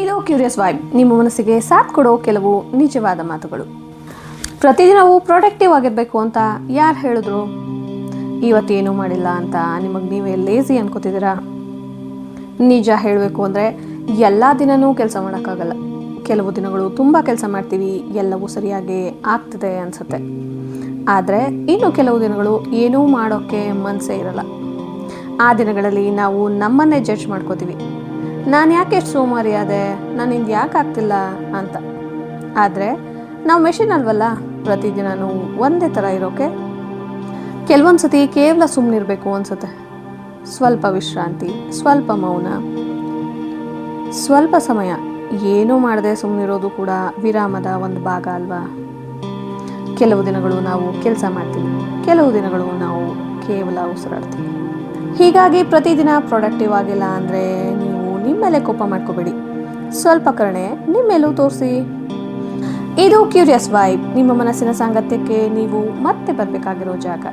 ಇದು curious vibe, ನಿಮ್ಮ ಮನಸ್ಸಿಗೆ ಸಾಥ್ ಕೊಡೋ ಕೆಲವು ನಿಜವಾದ ಮಾತುಗಳು. ಪ್ರತಿದಿನವೂ ಪ್ರೊಡಕ್ಟಿವ್ ಆಗಿರಬೇಕು ಅಂತ ಯಾರು ಹೇಳಿದ್ರು? ಇವತ್ತೇನೂ ಮಾಡಿಲ್ಲ ಅಂತ ನಿಮಗೆ ನೀವೇ ಲೇಸಿ ಅನ್ಕೋತಿದ್ದೀರಾ? ನಿಜ ಹೇಳಬೇಕು ಅಂದರೆ ಎಲ್ಲ ದಿನವೂ ಕೆಲಸ ಮಾಡೋಕ್ಕಾಗಲ್ಲ. ಕೆಲವು ದಿನಗಳು ತುಂಬ ಕೆಲಸ ಮಾಡ್ತೀವಿ, ಎಲ್ಲವೂ ಸರಿಯಾಗಿ ಆಗ್ತದೆ ಅನಿಸುತ್ತೆ. ಆದರೆ ಇನ್ನು ಕೆಲವು ದಿನಗಳು ಏನೂ ಮಾಡೋಕ್ಕೆ ಮನಸ್ಸೇ ಇರಲ್ಲ. ಆ ದಿನಗಳಲ್ಲಿ ನಾವು ನಮ್ಮನ್ನೇ ಜಡ್ಜ್ ಮಾಡ್ಕೋತೀವಿ. ನಾನು ಯಾಕೆ ಎಷ್ಟು ಸೋಮಾರಿ ಆದೆ, ನನ್ನಿಂದ ಯಾಕೆ ಆಗ್ತಿಲ್ಲ ಅಂತ. ಆದರೆ ನಾವು ಮೆಷಿನ್ ಅಲ್ವಲ್ಲ, ಪ್ರತಿದಿನವೂ ಒಂದೇ ಥರ ಇರೋಕೆ. ಕೆಲವೊಂದು ಸತಿ ಕೇವಲ ಸುಮ್ಮನಿರಬೇಕು ಅನಿಸುತ್ತೆ. ಸ್ವಲ್ಪ ವಿಶ್ರಾಂತಿ, ಸ್ವಲ್ಪ ಮೌನ, ಸ್ವಲ್ಪ ಸಮಯ ಏನೂ ಮಾಡದೆ ಸುಮ್ಮನಿರೋದು ಕೂಡ ವಿರಾಮದ ಒಂದು ಭಾಗ ಅಲ್ವಾ. ಕೆಲವು ದಿನಗಳು ನಾವು ಕೆಲಸ ಮಾಡ್ತೀವಿ, ಕೆಲವು ದಿನಗಳು ನಾವು ಕೇವಲ ಉಸಿರಾಡ್ತೀವಿ. ಹೀಗಾಗಿ ಪ್ರತಿದಿನ ಪ್ರೊಡಕ್ಟಿವ್ ಆಗಿಲ್ಲ ಅಂದರೆ ನೀವು ನಿಮ್ಮ ಮೇಲೆ ಕೋಪ ಮಾಡ್ಕೋಬೇಡಿ, ಸ್ವಲ್ಪ ಕರುಣೆ ನಿಮ್ಮ ಮೇಲೂ ತೋರಿಸಿ. ಇದು ಕ್ಯೂರಿಯಸ್ ವೈಬ್, ನಿಮ್ಮ ಮನಸ್ಸಿನ ಸಾಂಗತ್ಯಕ್ಕೆ ನೀವು ಮತ್ತೆ ಬರಬೇಕಾಗಿರೋ ಜಾಗ.